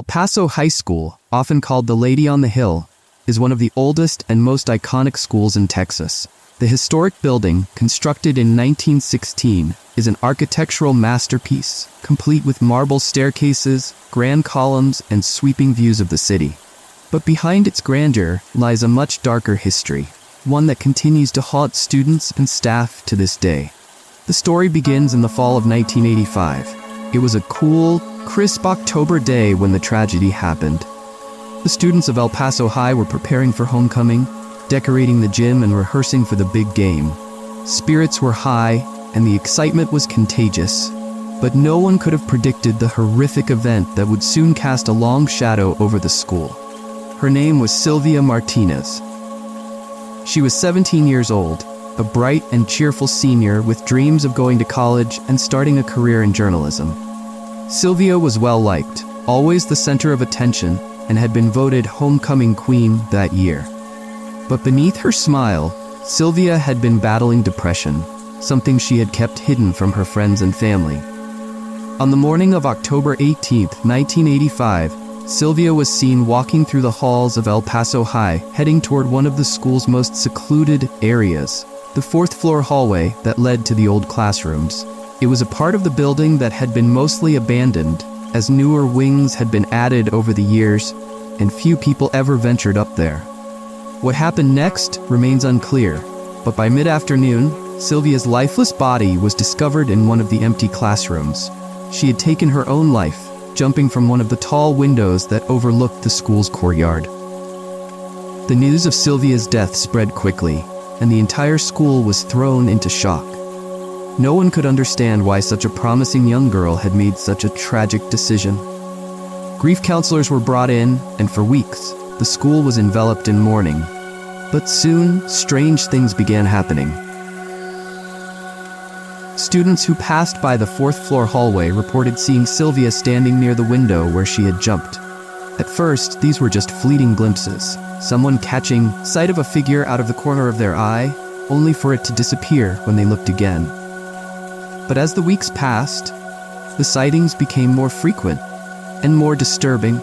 Paso High School, often called the Lady on the Hill, is one of the oldest and most iconic schools in Texas. The historic building, constructed in 1916, is an architectural masterpiece, complete with marble staircases, grand columns, and sweeping views of the city. But behind its grandeur lies a much darker history, one that continues to haunt students and staff to this day. The story begins in the fall of 1985. It was a cool, crisp October day when the tragedy happened. The students of El Paso High were preparing for homecoming, decorating the gym and rehearsing for the big game. Spirits were high, and the excitement was contagious. But no one could have predicted the horrific event that would soon cast a long shadow over the school. Her name was Sylvia Martinez. She was 17 years old, a bright and cheerful senior with dreams of going to college and starting a career in journalism. Sylvia was well-liked, always the center of attention, and had been voted homecoming queen that year. But beneath her smile, Sylvia had been battling depression, something she had kept hidden from her friends and family. On the morning of October 18, 1985, Sylvia was seen walking through the halls of El Paso High, heading toward one of the school's most secluded areas, the fourth-floor hallway that led to the old classrooms. It was a part of the building that had been mostly abandoned, as newer wings had been added over the years, and few people ever ventured up there. What happened next remains unclear, but by mid-afternoon, Sylvia's lifeless body was discovered in one of the empty classrooms. She had taken her own life, jumping from one of the tall windows that overlooked the school's courtyard. The news of Sylvia's death spread quickly, and the entire school was thrown into shock. No one could understand why such a promising young girl had made such a tragic decision. Grief counselors were brought in, and for weeks, the school was enveloped in mourning. But soon, strange things began happening. Students who passed by the fourth-floor hallway reported seeing Sylvia standing near the window where she had jumped. At first, these were just fleeting glimpses, someone catching sight of a figure out of the corner of their eye, only for it to disappear when they looked again. But as the weeks passed, the sightings became more frequent and more disturbing.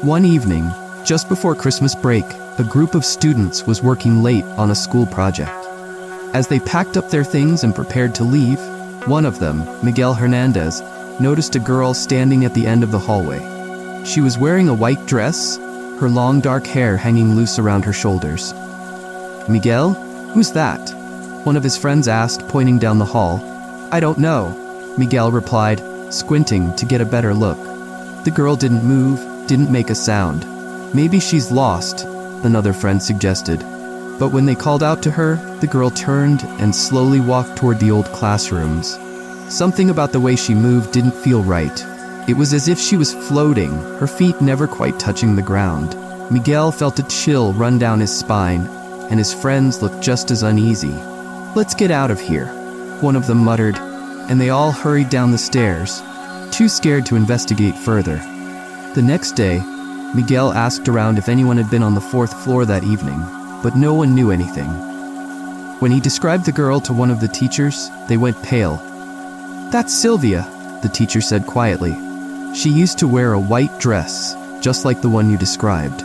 One evening, just before Christmas break, a group of students was working late on a school project. As they packed up their things and prepared to leave, one of them, Miguel Hernandez, noticed a girl standing at the end of the hallway. She was wearing a white dress, her long dark hair hanging loose around her shoulders. "Miguel? Who's that?" one of his friends asked, pointing down the hall. "I don't know," Miguel replied, squinting to get a better look. The girl didn't move, didn't make a sound. "Maybe she's lost," another friend suggested. But when they called out to her, the girl turned and slowly walked toward the old classrooms. Something about the way she moved didn't feel right. It was as if she was floating, her feet never quite touching the ground. Miguel felt a chill run down his spine, and his friends looked just as uneasy. "Let's get out of here," one of them muttered, and they all hurried down the stairs, too scared to investigate further. The next day, Miguel asked around if anyone had been on the fourth floor that evening, but no one knew anything. When he described the girl to one of the teachers, they went pale. "That's Sylvia," the teacher said quietly. "She used to wear a white dress, just like the one you described."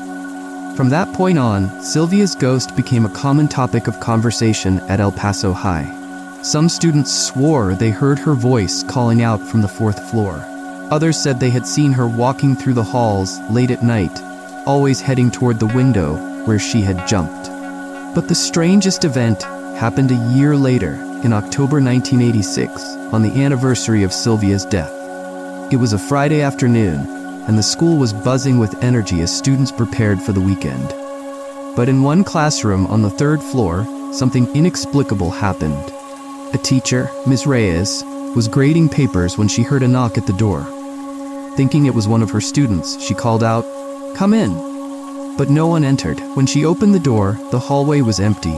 From that point on, Sylvia's ghost became a common topic of conversation at El Paso High. Some students swore they heard her voice calling out from the fourth floor. Others said they had seen her walking through the halls late at night, always heading toward the window where she had jumped. But the strangest event happened a year later, in October 1986, on the anniversary of Sylvia's death. It was a Friday afternoon, and the school was buzzing with energy as students prepared for the weekend. But in one classroom on the third floor, something inexplicable happened. A teacher, Ms. Reyes, was grading papers when she heard a knock at the door. Thinking it was one of her students, she called out, "Come in." But no one entered. When she opened the door, the hallway was empty.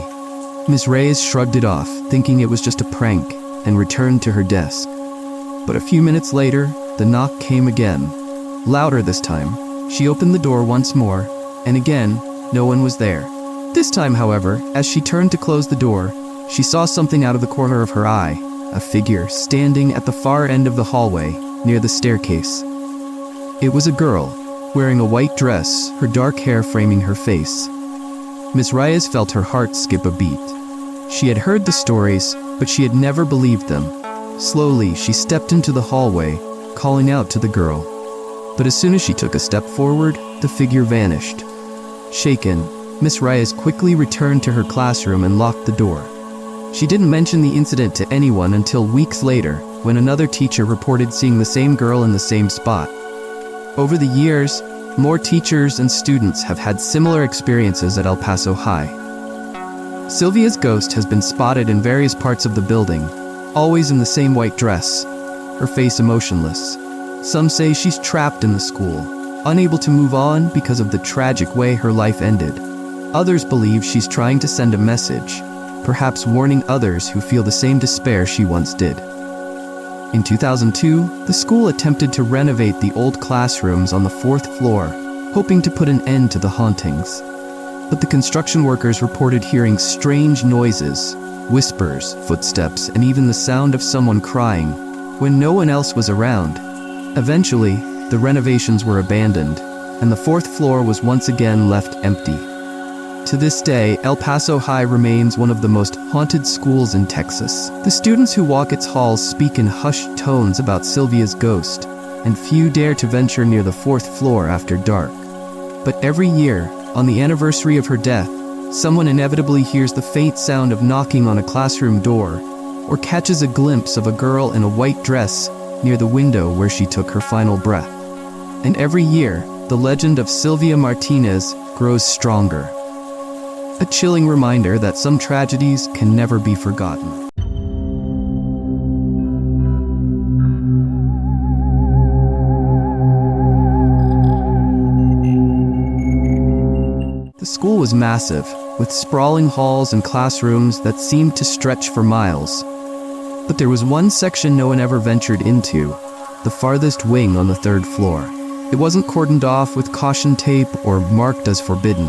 Ms. Reyes shrugged it off, thinking it was just a prank, and returned to her desk. But a few minutes later, the knock came again. Louder this time. She opened the door once more, and again, no one was there. This time, however, as she turned to close the door, she saw something out of the corner of her eye, a figure standing at the far end of the hallway, near the staircase. It was a girl, wearing a white dress, her dark hair framing her face. Miss Reyes felt her heart skip a beat. She had heard the stories, but she had never believed them. Slowly, she stepped into the hallway, calling out to the girl. But as soon as she took a step forward, the figure vanished. Shaken, Miss Reyes quickly returned to her classroom and locked the door. She didn't mention the incident to anyone until weeks later, when another teacher reported seeing the same girl in the same spot. Over the years, more teachers and students have had similar experiences at El Paso High. Sylvia's ghost has been spotted in various parts of the building, always in the same white dress, her face emotionless. Some say she's trapped in the school, unable to move on because of the tragic way her life ended. Others believe she's trying to send a message, perhaps warning others who feel the same despair she once did. In 2002, the school attempted to renovate the old classrooms on the 4th floor, hoping to put an end to the hauntings. But the construction workers reported hearing strange noises, whispers, footsteps, and even the sound of someone crying, when no one else was around. Eventually, the renovations were abandoned, and the 4th floor was once again left empty. To this day, El Paso High remains one of the most haunted schools in Texas. The students who walk its halls speak in hushed tones about Sylvia's ghost, and few dare to venture near the 4th floor after dark. But every year, on the anniversary of her death, someone inevitably hears the faint sound of knocking on a classroom door, or catches a glimpse of a girl in a white dress near the window where she took her final breath. And every year, the legend of Sylvia Martinez grows stronger. A chilling reminder that some tragedies can never be forgotten. The school was massive, with sprawling halls and classrooms that seemed to stretch for miles. But there was one section no one ever ventured into, the farthest wing on the 3rd floor. It wasn't cordoned off with caution tape or marked as forbidden.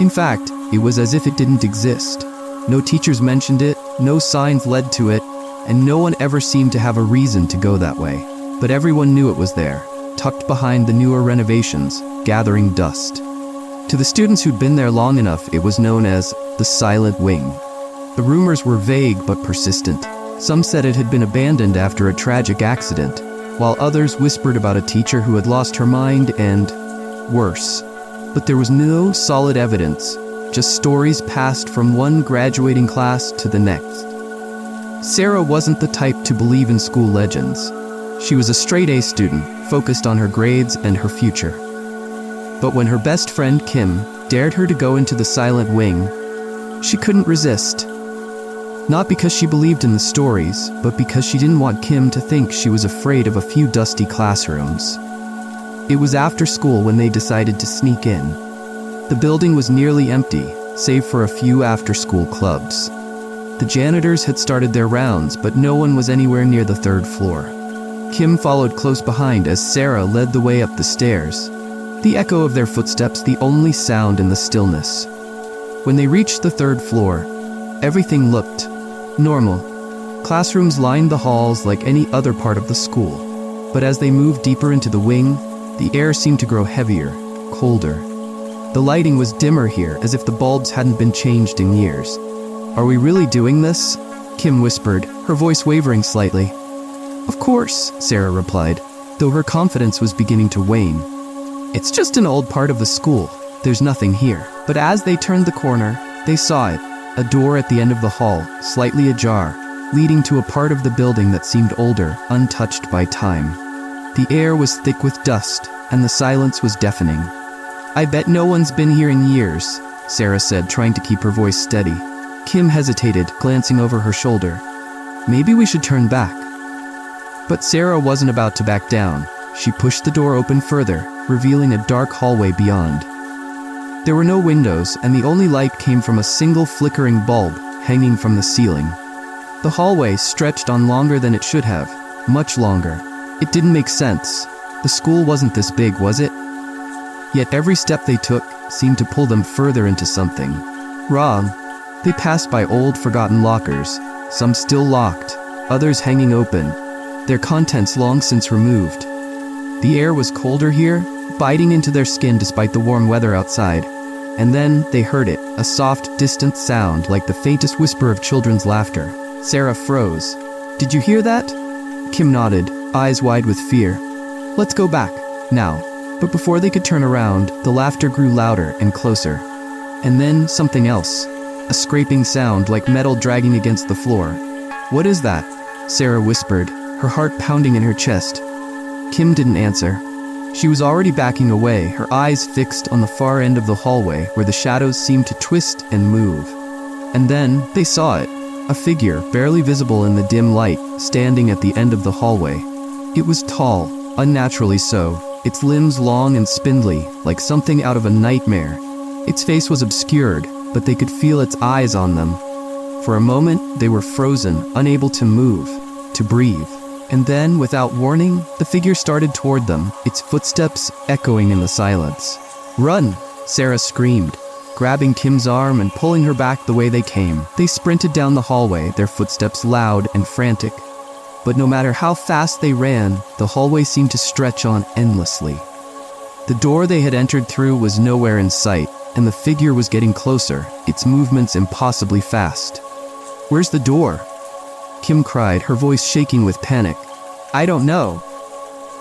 In fact, it was as if it didn't exist. No teachers mentioned it, no signs led to it, and no one ever seemed to have a reason to go that way. But everyone knew it was there, tucked behind the newer renovations, gathering dust. To the students who'd been there long enough, it was known as the Silent Wing. The rumors were vague but persistent. Some said it had been abandoned after a tragic accident, while others whispered about a teacher who had lost her mind and, worse. But there was no solid evidence, just stories passed from one graduating class to the next. Sarah wasn't the type to believe in school legends. She was a straight-A student, focused on her grades and her future. But when her best friend Kim dared her to go into the Silent Wing, she couldn't resist. Not because she believed in the stories, but because she didn't want Kim to think she was afraid of a few dusty classrooms. It was after school when they decided to sneak in. The building was nearly empty, save for a few after-school clubs. The janitors had started their rounds, but no one was anywhere near the 3rd floor. Kim followed close behind as Sarah led the way up the stairs, the echo of their footsteps the only sound in the stillness. When they reached the 3rd floor, everything looked normal. Classrooms lined the halls like any other part of the school, but as they moved deeper into the wing, the air seemed to grow heavier, colder. The lighting was dimmer here, as if the bulbs hadn't been changed in years. "Are we really doing this?" Kim whispered, her voice wavering slightly. "Of course," Sarah replied, though her confidence was beginning to wane. "It's just an old part of the school. There's nothing here." But as they turned the corner, they saw it, a door at the end of the hall, slightly ajar, leading to a part of the building that seemed older, untouched by time. The air was thick with dust, and the silence was deafening. "I bet no one's been here in years," Sarah said, trying to keep her voice steady. Kim hesitated, glancing over her shoulder. "Maybe we should turn back." But Sarah wasn't about to back down. She pushed the door open further, revealing a dark hallway beyond. There were no windows, and the only light came from a single flickering bulb hanging from the ceiling. The hallway stretched on longer than it should have, much longer. It didn't make sense. The school wasn't this big, was it? Yet every step they took seemed to pull them further into something wrong. They passed by old, forgotten lockers, some still locked, others hanging open, their contents long since removed. The air was colder here, biting into their skin despite the warm weather outside. And then they heard it, a soft, distant sound like the faintest whisper of children's laughter. Sarah froze. "Did you hear that?" Kim nodded, eyes wide with fear. "Let's go back, now." But before they could turn around, the laughter grew louder and closer. And then something else. A scraping sound like metal dragging against the floor. "What is that?" Sarah whispered, her heart pounding in her chest. Kim didn't answer. She was already backing away, her eyes fixed on the far end of the hallway where the shadows seemed to twist and move. And then they saw it, a figure barely visible in the dim light, standing at the end of the hallway. It was tall, unnaturally so, its limbs long and spindly, like something out of a nightmare. Its face was obscured, but they could feel its eyes on them. For a moment, they were frozen, unable to move, to breathe. And then, without warning, the figure started toward them, its footsteps echoing in the silence. "Run!" Sarah screamed, grabbing Kim's arm and pulling her back the way they came. They sprinted down the hallway, their footsteps loud and frantic. But no matter how fast they ran, the hallway seemed to stretch on endlessly. The door they had entered through was nowhere in sight, and the figure was getting closer, its movements impossibly fast. "Where's the door?" Kim cried, her voice shaking with panic. "I don't know."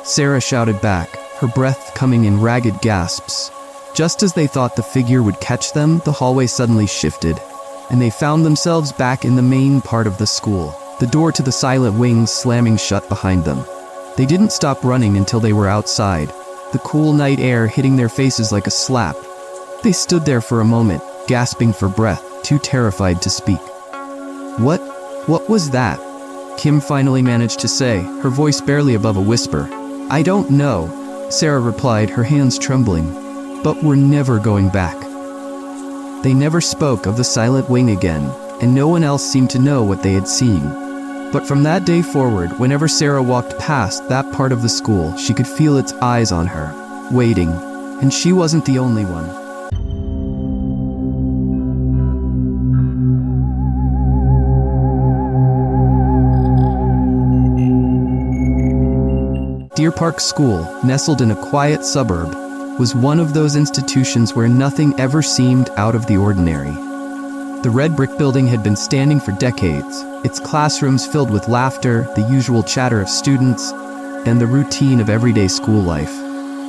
Sarah shouted back, her breath coming in ragged gasps. Just as they thought the figure would catch them, the hallway suddenly shifted, and they found themselves back in the main part of the school, the door to the silent wings slamming shut behind them. They didn't stop running until they were outside, the cool night air hitting their faces like a slap. They stood there for a moment, gasping for breath, too terrified to speak. What was that?" Kim finally managed to say, her voice barely above a whisper. "I don't know," Sarah replied, her hands trembling. "But we're never going back." They never spoke of the silent wing again, and no one else seemed to know what they had seen. But from that day forward, whenever Sarah walked past that part of the school, she could feel its eyes on her, waiting, and she wasn't the only one. Deer Park School, nestled in a quiet suburb, was one of those institutions where nothing ever seemed out of the ordinary. The red brick building had been standing for decades, its classrooms filled with laughter, the usual chatter of students, and the routine of everyday school life.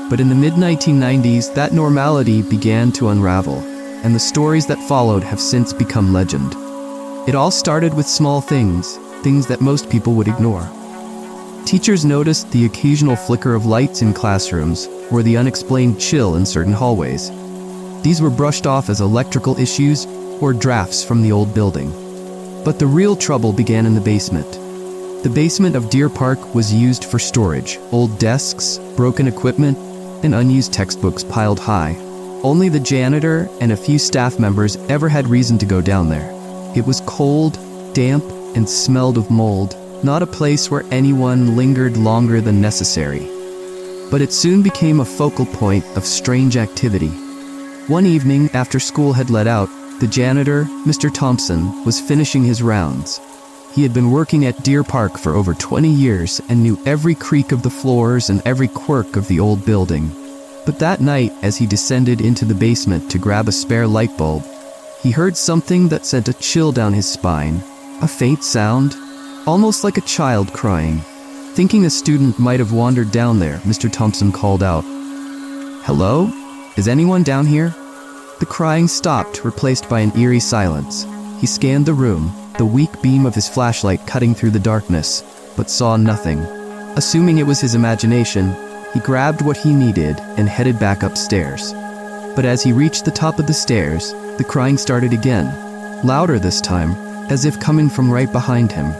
But in the mid-1990s, that normality began to unravel, and the stories that followed have since become legend. It all started with small things that most people would ignore. Teachers noticed the occasional flicker of lights in classrooms or the unexplained chill in certain hallways. These were brushed off as electrical issues or drafts from the old building. But the real trouble began in the basement. The basement of Deer Park was used for storage, old desks, broken equipment, and unused textbooks piled high. Only the janitor and a few staff members ever had reason to go down there. It was cold, damp, and smelled of mold, not a place where anyone lingered longer than necessary. But it soon became a focal point of strange activity. One evening, after school had let out, the janitor, Mr. Thompson, was finishing his rounds. He had been working at Deer Park for over 20 years and knew every creak of the floors and every quirk of the old building. But that night, as he descended into the basement to grab a spare light bulb, he heard something that sent a chill down his spine, a faint sound, almost like a child crying. Thinking a student might have wandered down there, Mr. Thompson called out, "Hello? Is anyone down here?" The crying stopped, replaced by an eerie silence. He scanned the room, the weak beam of his flashlight cutting through the darkness, but saw nothing. Assuming it was his imagination, he grabbed what he needed and headed back upstairs. But as he reached the top of the stairs, the crying started again, louder this time, as if coming from right behind him.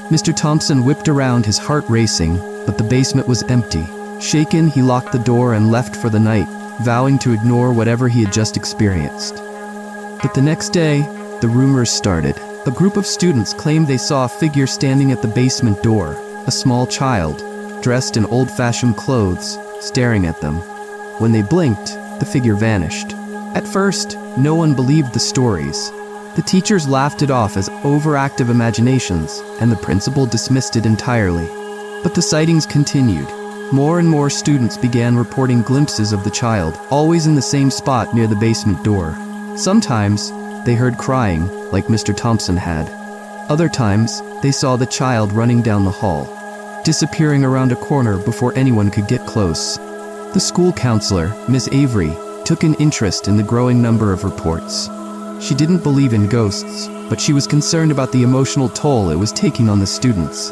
Mr. Thompson whipped around, his heart racing, but the basement was empty. Shaken, he locked the door and left for the night, vowing to ignore whatever he had just experienced. But the next day, the rumors started. A group of students claimed they saw a figure standing at the basement door, a small child, dressed in old-fashioned clothes, staring at them. When they blinked, the figure vanished. At first, no one believed the stories. The teachers laughed it off as overactive imaginations, and the principal dismissed it entirely. But the sightings continued. more and more students began reporting glimpses of the child, always in the same spot near the basement door. Sometimes, they heard crying, like Mr. Thompson had. Other times, they saw the child running down the hall, disappearing around a corner before anyone could get close. The school counselor, Miss Avery, took an interest in the growing number of reports. She didn't believe in ghosts, but she was concerned about the emotional toll it was taking on the students.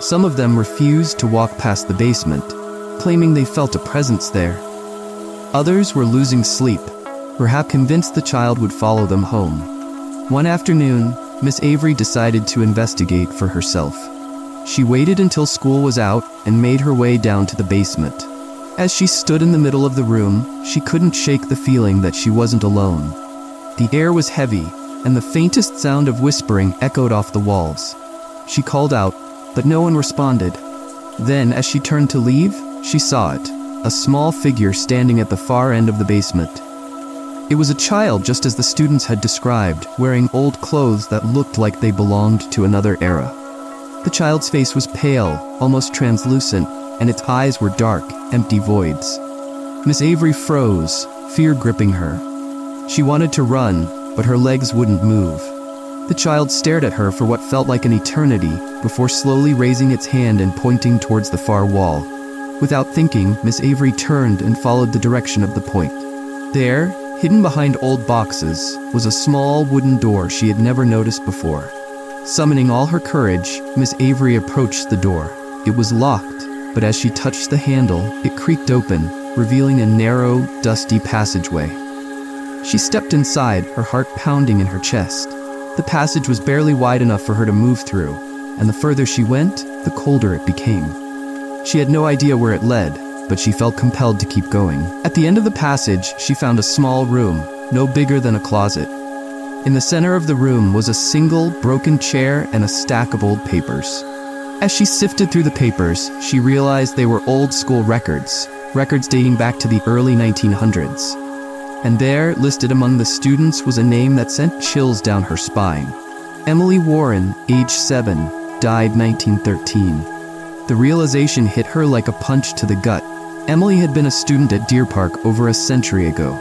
Some of them refused to walk past the basement, claiming they felt a presence there. Others were losing sleep, perhaps convinced the child would follow them home. One afternoon, Miss Avery decided to investigate for herself. She waited until school was out and made her way down to the basement. As she stood in the middle of the room, she couldn't shake the feeling that she wasn't alone. The air was heavy, and the faintest sound of whispering echoed off the walls. She called out, but no one responded. Then, as she turned to leave, she saw it, a small figure standing at the far end of the basement. It was a child just as the students had described, wearing old clothes that looked like they belonged to another era. The child's face was pale, almost translucent, and its eyes were dark, empty voids. Miss Avery froze, fear gripping her. She wanted to run, but her legs wouldn't move. The child stared at her for what felt like an eternity, before slowly raising its hand and pointing towards the far wall. Without thinking, Miss Avery turned and followed the direction of the point. There, hidden behind old boxes, was a small wooden door she had never noticed before. Summoning all her courage, Miss Avery approached the door. It was locked, but as she touched the handle, it creaked open, revealing a narrow, dusty passageway. She stepped inside, her heart pounding in her chest. The passage was barely wide enough for her to move through, and the further she went, the colder it became. She had no idea where it led, but she felt compelled to keep going. At the end of the passage, she found a small room, no bigger than a closet. In the center of the room was a single, broken chair and a stack of old papers. As she sifted through the papers, she realized they were old school records dating back to the early 1900s. And there, listed among the students, was a name that sent chills down her spine. Emily Warren, age 7, died 1913. The realization hit her like a punch to the gut. Emily had been a student at Deer Park over a century ago.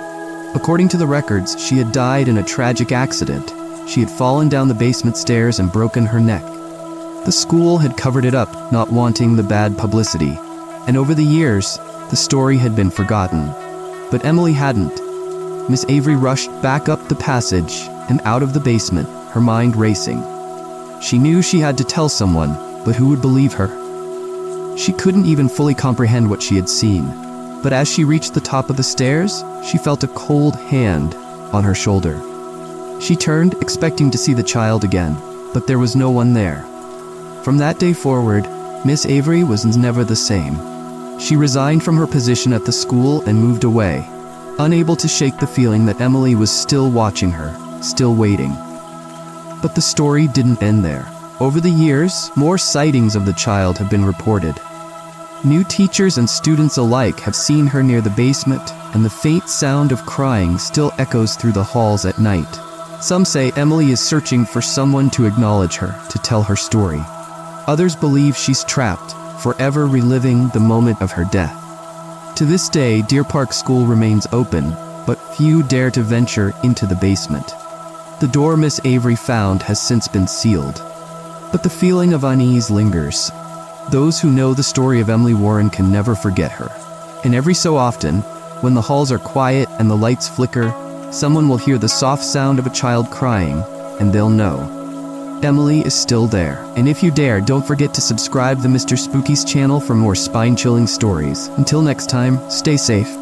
According to the records, she had died in a tragic accident. She had fallen down the basement stairs and broken her neck. The school had covered it up, not wanting the bad publicity. And over the years, the story had been forgotten. But Emily hadn't. Miss Avery rushed back up the passage and out of the basement, her mind racing. She knew she had to tell someone, but who would believe her? She couldn't even fully comprehend what she had seen. But as she reached the top of the stairs, she felt a cold hand on her shoulder. She turned, expecting to see the child again, but there was no one there. From that day forward, Miss Avery was never the same. She resigned from her position at the school and moved away, unable to shake the feeling that Emily was still watching her, still waiting. But the story didn't end there. Over the years, more sightings of the child have been reported. New teachers and students alike have seen her near the basement, and the faint sound of crying still echoes through the halls at night. Some say Emily is searching for someone to acknowledge her, to tell her story. Others believe she's trapped, forever reliving the moment of her death. To this day, Deer Park School remains open, but few dare to venture into the basement. The door Miss Avery found has since been sealed. But the feeling of unease lingers. Those who know the story of Emily Warren can never forget her. And every so often, when the halls are quiet and the lights flicker, someone will hear the soft sound of a child crying, and they'll know Emily is still there. And if you dare, don't forget to subscribe to Mr. Spooky's channel for more spine-chilling stories. Until next time, stay safe.